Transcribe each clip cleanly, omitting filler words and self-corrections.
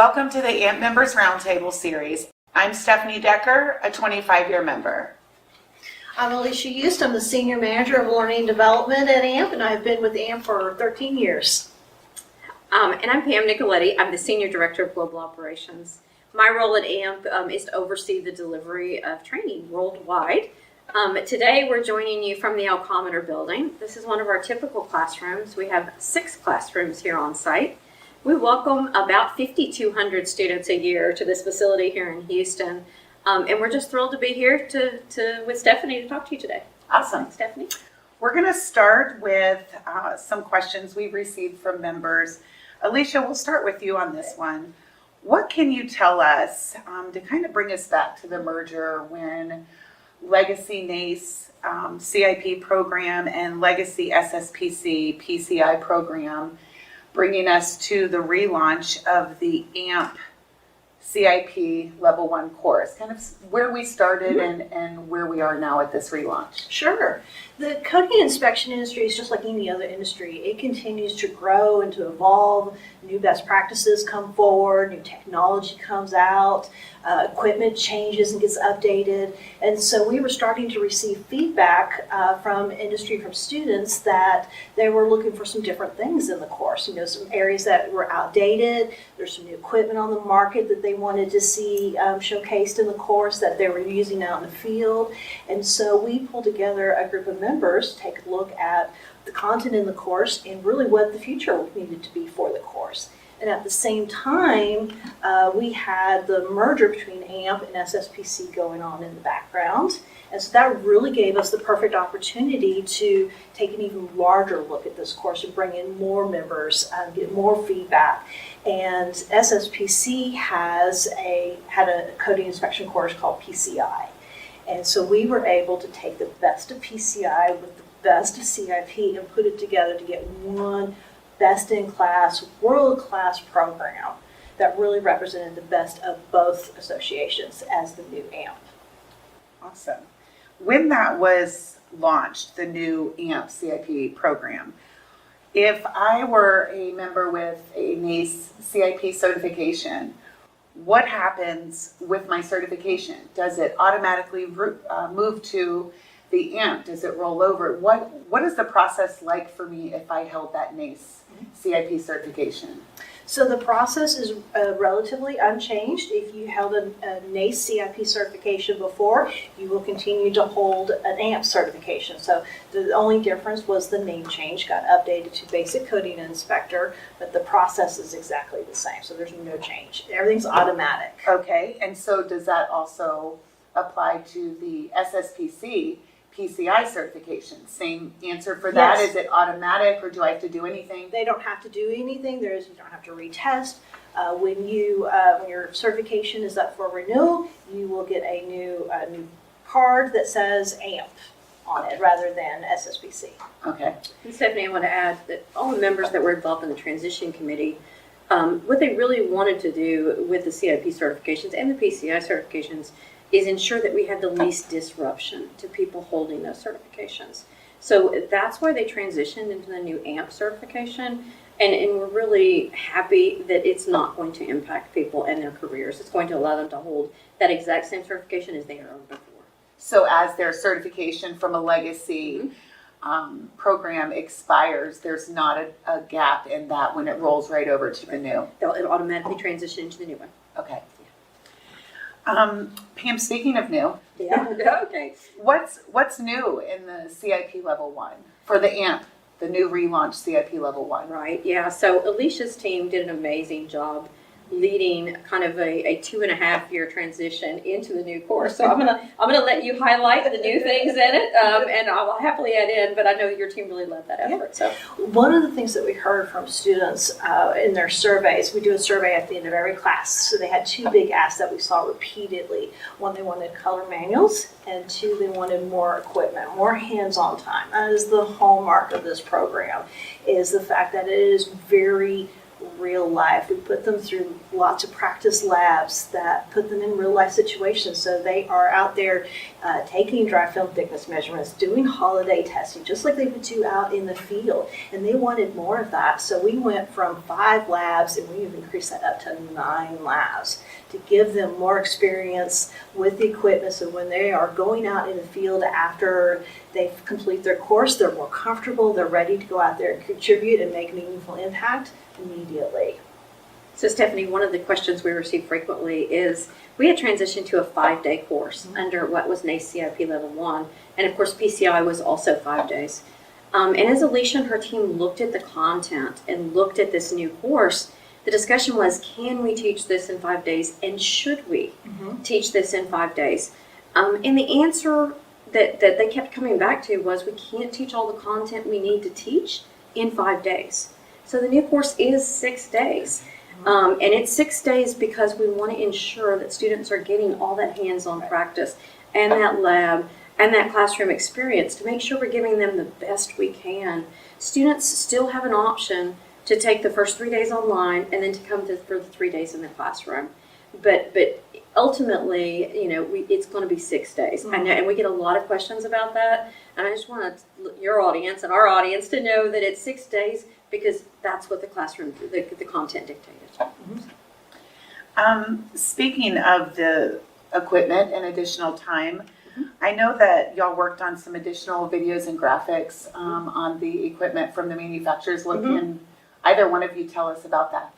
Welcome to the AMP Members Roundtable series. I'm Stephanie Decker, a 25-year member. I'm Alicia Yust. I'm the Senior Manager of Learning and Development at AMP, and I've been with AMP for 13 years. And I'm Pam Nicoletti. I'm the Senior Director of Global Operations. My role at AMP is to oversee the delivery of training worldwide. Today we're joining you from the Alcometer building. This is one of our typical classrooms. We have 6 classrooms here on site. We welcome about 5,200 students a year to this facility here in Houston. And we're just thrilled to be here with Stephanie to talk to you today. Awesome. Thanks, Stephanie. We're going to start with some questions we've received from members. Alicia, we'll start with you on this one. What can you tell us to kind of bring us back to the merger when Legacy NACE CIP program and Legacy SSPC PCI program bringing us to the relaunch of the AMP CIP Level 1 course, kind of where we started and where we are now at this relaunch. Sure. The coding inspection industry is just like any other industry. It continues to grow and to evolve. New best practices come forward, new technology comes out, equipment changes and gets updated. And so we were starting to receive feedback from industry, from students, that they were looking for some different things in the course. You know, some areas that were outdated. There's some new equipment on the market that they wanted to see showcased in the course that they were using out in the field. And so we pulled together a group of members to take a look at the content in the course and really what the future needed to be for the course. And at the same time, we had the merger between AMP and SSPC going on in the background. And so that really gave us the perfect opportunity to take an even larger look at this course and bring in more members, get more feedback. And SSPC had a coding inspection course called PCI. And so we were able to take the best of PCI with the best of CIP and put it together to get one best-in-class, world-class program that really represented the best of both associations as the new AMP. Awesome. When that was launched, the new AMP CIP program, if I were a member with a NACE CIP certification, what happens with my certification? Does it automatically move to the AMP? Does it roll over? What is the process like for me if I held that NACE CIP certification? So the process is relatively unchanged. If you held a NACE CIP certification before, you will continue to hold an AMP certification. So the only difference was the name change, got updated to Basic Coding Inspector, but the process is exactly the same. So there's no change. Everything's automatic. Okay, and so does that also apply to the SSPC PCI certification? Same answer for that? Yes. Is it automatic or do I have to do anything? They don't have to do anything. You don't have to retest. When your certification is up for renewal, you will get a new card that says AMP on it rather than SSPC. Okay. And Stephanie, I want to add that all the members that were involved in the transition committee, what they really wanted to do with the CIP certifications and the PCI certifications is ensure that we had the least disruption to people holding those certifications. So that's why they transitioned into the new AMP certification. And we're really happy that it's not going to impact people and their careers. It's going to allow them to hold that exact same certification as they had earned before. So as their certification from a legacy program expires, there's not a gap in that when it rolls right over to the new? It'll automatically transition into the new one. Okay. Pam, speaking of new, Okay. what's new in the CIP Level 1 for the AMP, the new relaunched CIP Level 1? Right, yeah. So Alicia's team did an amazing job leading kind of a 2.5-year transition into the new course. So I'm gonna let you highlight the new things in it, and I'll happily add in. But I know your team really led that effort. So one of the things that we heard from students in their surveys, we do a survey at the end of every class. So they had 2 big asks that we saw repeatedly. One, they wanted color manuals, and 2, they wanted more equipment, more hands-on time. That is the hallmark of this program, is the fact that it is very real life. We put them through lots of practice labs that put them in real life situations. So they are out there taking dry film thickness measurements, doing holiday testing, just like they would do out in the field. And they wanted more of that. So we went from 5 labs, and we've increased that up to 9 labs to give them more experience with the equipment. So when they are going out in the field after they complete their course, they're more comfortable, they're ready to go out there and contribute and make meaningful impact immediately. So Stephanie, one of the questions we receive frequently is, we had transitioned to a 5-day course under what was NACE CIP Level 1, and of course PCI was also 5 days. And as Alicia and her team looked at the content and looked at this new course, the discussion was, can we teach this in 5 days, and should we teach this in 5 days? And the answer that they kept coming back to was, we can't teach all the content we need to teach in 5 days. So the new course is 6 days. And it's 6 days because we want to ensure that students are getting all that hands-on practice and that lab and that classroom experience to make sure we're giving them the best we can. Students still have an option to take the first 3 days online and then to come for the 3 days in the classroom. But ultimately, it's going to be 6 days. I know, and we get a lot of questions about that. And I just want your audience and our audience to know that it's 6 days because that's what the classroom, the content dictated. Speaking of the equipment and additional time, I know that y'all worked on some additional videos and graphics on the equipment from the manufacturers. What can either one of you tell us about that?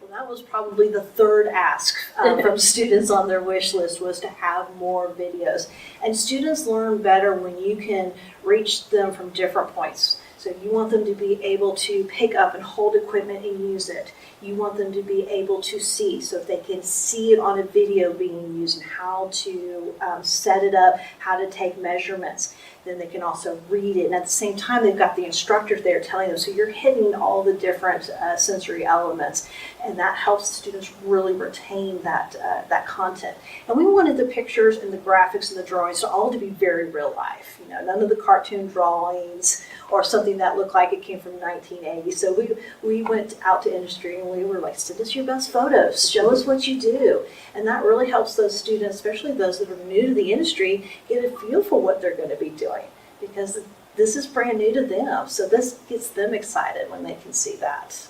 Well, that was probably the third ask from students on their wish list, was to have more videos. And students learn better when you can reach them from different points. So you want them to be able to pick up and hold equipment and use it. You want them to be able to see, so if they can see it on a video being used and how to set it up, how to take measurements, then they can also read it. And at the same time, they've got the instructors there telling them, so you're hitting all the different sensory elements, and that helps the students really retain that content. And we wanted the pictures and the graphics and the drawings to all to be very real life. None of the cartoon drawings or something that looked like it came from 1980. So we went out to industry and we were like, send us your best photos, show us what you do. And that really helps those students, especially those that are new to the industry, get a feel for what they're going to be doing, because this is brand new to them. So this gets them excited when they can see that.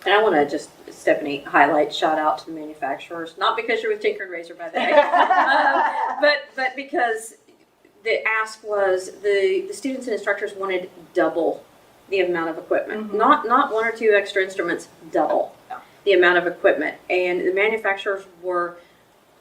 And I want to just, Stephanie, shout out to the manufacturers, not because you're with Tinker and Razor, by the way, but because the ask was the students and instructors wanted double the amount of equipment, not 1 or 2 extra instruments, double the amount of equipment. And the manufacturers were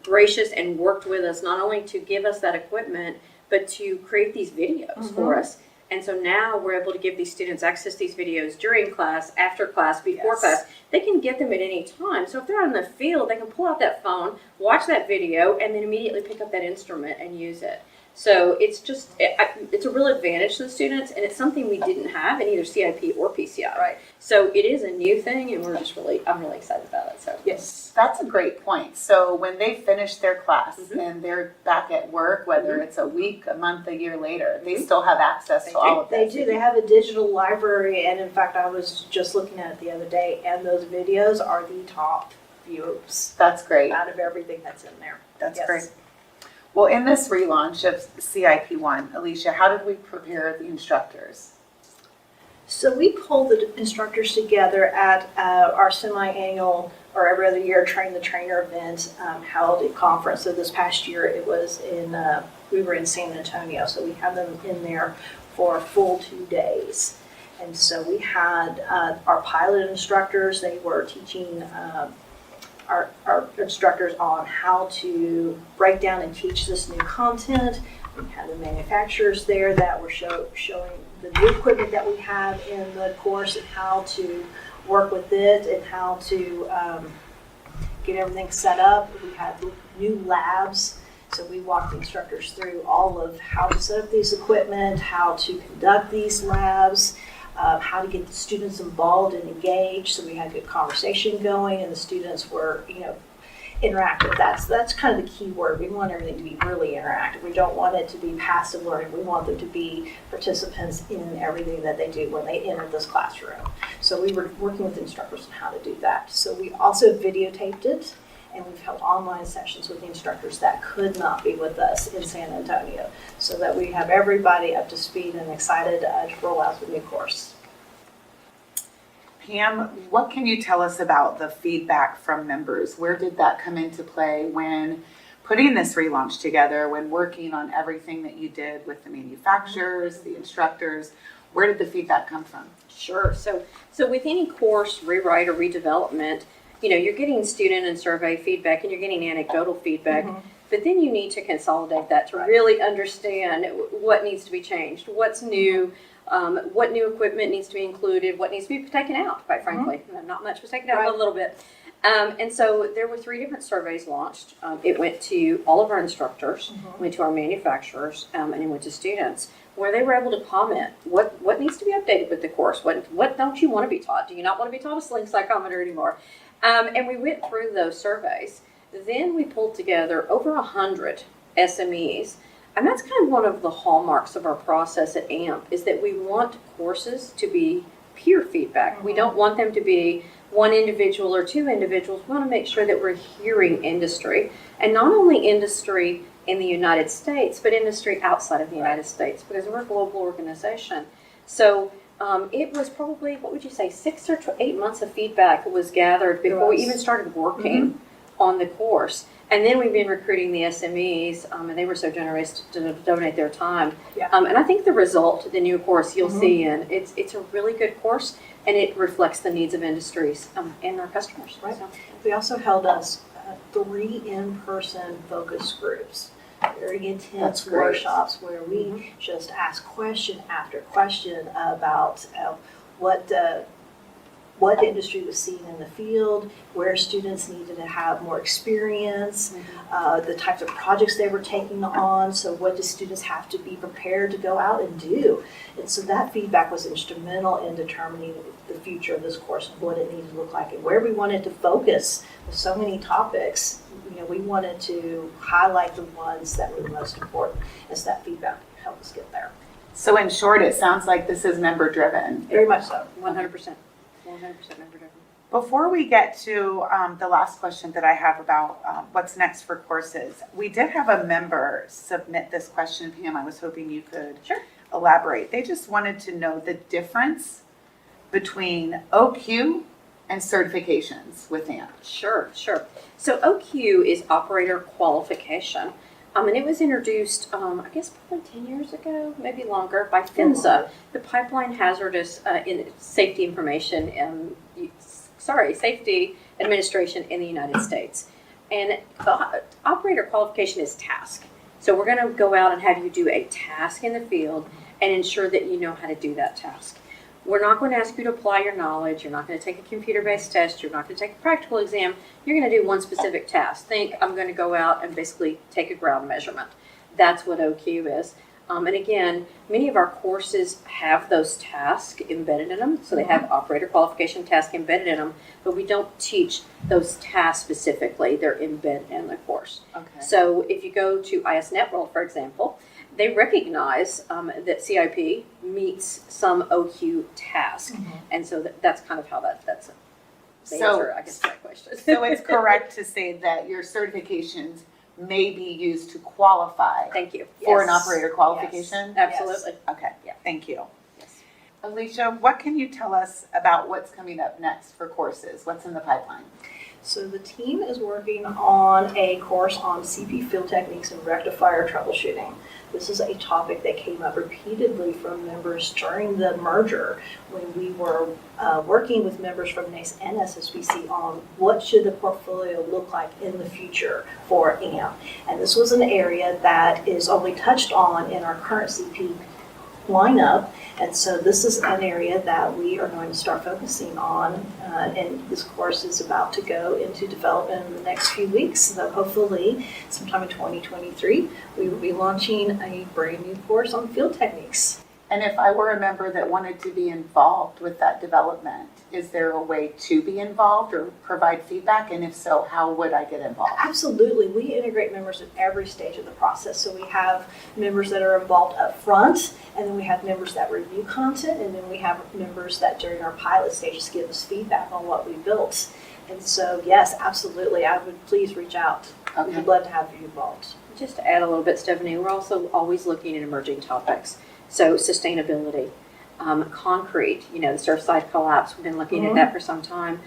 gracious and worked with us not only to give us that equipment, but to create these videos for us. And so now we're able to give these students access to these videos during class, after class, before class. They can get them at any time. So if they're out in the field, they can pull out that phone, watch that video, and then immediately pick up that instrument and use it. So it's just, it's a real advantage to the students, and it's something we didn't have in either CIP or PCI. Right. So it is a new thing, and I'm really excited about it. So Yes, that's a great point. So when they finish their class and they're back at work, whether it's a week, a month, a year later, they still have access to all of They this. do. They have a digital library, and in fact, I was just looking at it the other day, and those videos are the top views That's great. out of everything that's in there. That's Yes. great. Well, in this relaunch of CIP1, Alicia, how did we prepare the instructors? So we pulled the instructors together at our semi-annual or every other year Train the Trainer event held at conference. So this past year it was we were in San Antonio, so we had them in there for a full 2 days. And so we had our pilot instructors. They were teaching our instructors on how to break down and teach this new content. We had the manufacturers there that were showing the new equipment that we have in the course and how to work with it and how to get everything set up. We had new labs, so we walked the instructors through all of how to set up these equipment, how to conduct these labs, how to get the students involved and engaged. So we had good conversation going, and the students were, interactive. That's kind of the key word. We want everything to be really interactive. We don't want it to be passive learning. We want them to be participants in everything that they do when they enter this classroom. So we were working with instructors on how to do that. So we also videotaped it, and we've held online sessions with the instructors that could not be with us in San Antonio, so that we have everybody up to speed and excited to roll out the new course. Pam, what can you tell us about the feedback from members? Where did that come into play when putting this relaunch together, when working on everything that you did with the manufacturers, the instructors? Where did the feedback come from? Sure. So with any course rewrite or redevelopment, you're getting student and survey feedback and you're getting anecdotal feedback, but then you need to consolidate that to really understand what needs to be changed, what's new, what new equipment needs to be included, what needs to be taken out, quite frankly. Not much was taken out, but a little bit. And so there were 3 different surveys launched. It went to all of our instructors, went to our manufacturers, and it went to students, where they were able to comment what needs to be updated with the course, what don't you want to be taught? Do you not want to be taught a sling psychometer anymore? And we went through those surveys. Then we pulled together over 100 SMEs. And that's kind of one of the hallmarks of our process at AMP, is that we want courses to be peer feedback. We don't want them to be one individual or 2 individuals. We want to make sure that we're hearing industry, and not only industry in the United States, but industry outside of the United States, because we're a global organization. So it was probably, what would you say, 6 or 8 months of feedback was gathered before we even started working on the course. And then we've been recruiting the SMEs, and they were so generous to donate their time. And I think the result, the new course you'll see, and it's a really good course, and it reflects the needs of industries and our customers. Right. So. We also held us 3 in-person focus groups, very intense workshops where we just ask question after question about what the industry was seeing in the field, where students needed to have more experience, the types of projects they were taking on, so what do students have to be prepared to go out and do. And so that feedback was instrumental in determining the future of this course and what it needed to look like and where we wanted to focus with so many topics. We wanted to highlight the ones that were the most important, as that feedback helped us get there. So in short, it sounds like this is member driven. Very much so. 100%. 100% member driven. Before we get to the last question that I have about what's next for courses, we did have a member submit this question, Pam. I was hoping you could elaborate. They just wanted to know the difference between OQ and certifications with AMP. Sure. So OQ is operator qualification. And it was introduced, I guess probably 10 years ago, maybe longer, by PHMSA, the Pipeline Hazardous Safety Information, Safety Administration in the United States. And operator qualification is task. So we're going to go out and have you do a task in the field and ensure that you know how to do that task. We're not going to ask you to apply your knowledge. You're not going to take a computer-based test. You're not going to take a practical exam. You're going to do one specific task. Think, I'm going to go out and basically take a ground measurement. That's what OQ is. And again, many of our courses have those tasks embedded in them. So they have operator qualification tasks embedded in them, but we don't teach those tasks specifically. They're embedded in the course. Okay. So if you go to ISNet for example, they recognize that CIP meets some OQ task. And so that's kind of how that's the answer, I guess, to that question. So it's correct to say that your certifications may be used to qualify Thank you. for an operator qualification? Yes. Absolutely. Okay, Yeah. thank you. Yes. Alicia, what can you tell us about what's coming up next for courses? What's in the pipeline? So the team is working on a course on CP field techniques and rectifier troubleshooting. This is a topic that came up repeatedly from members during the merger when we were working with members from NACE and SSBC on what should the portfolio look like in the future for AMP. And this was an area that is only touched on in our current CP lineup. And so this is an area that we are going to start focusing on, and this course is about to go into development in the next few weeks. So hopefully, sometime in 2023, we will be launching a brand new course on field techniques. And if I were a member that wanted to be involved with that development, is there a way to be involved or provide feedback? And if so, how would I get involved? Absolutely. We integrate members at every stage of the process. So we have members that are involved up front, and then we have members that review content, and then we have members that during our pilot stages give us feedback on what we built. And so, yes, absolutely. I would please reach out. Okay. We'd love to have you involved. Just to add a little bit, Stephanie, we're also always looking at emerging topics. So sustainability, concrete, the Surfside collapse, we've been looking at that for some time.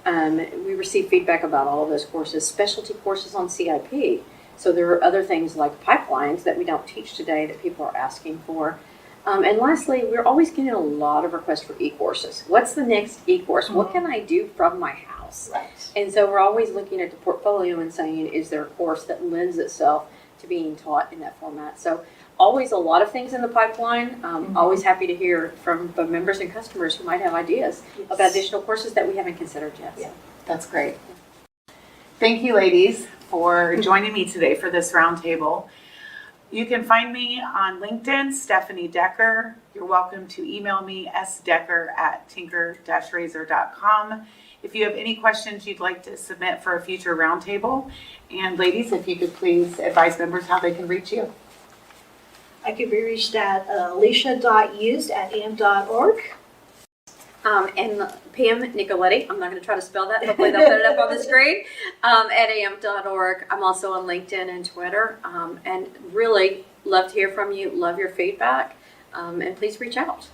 We receive feedback about all of those courses, specialty courses on CIP. So there are other things like pipelines that we don't teach today that people are asking for. And lastly, we're always getting a lot of requests for e-courses. What's the next e-course? What can I do from my house? Right. And so we're always looking at the portfolio and saying, is there a course that lends itself to being taught in that format? So always a lot of things in the pipeline. Always happy to hear from both members and customers who might have ideas about additional courses that we haven't considered yet. Yeah. That's great. Thank you, ladies, for joining me today for this roundtable. You can find me on LinkedIn, Stephanie Decker. You're welcome to email me, sdecker@tinker-razor.com. If you have any questions you'd like to submit for a future roundtable. And ladies, if you could please advise members how they can reach you. I could be reached at alicia.yust@amp.org. And Pam Nicoletti, I'm not going to try to spell that, hopefully they'll put it up on the screen, at amp.org. I'm also on LinkedIn and Twitter, and really love to hear from you, love your feedback, and please reach out.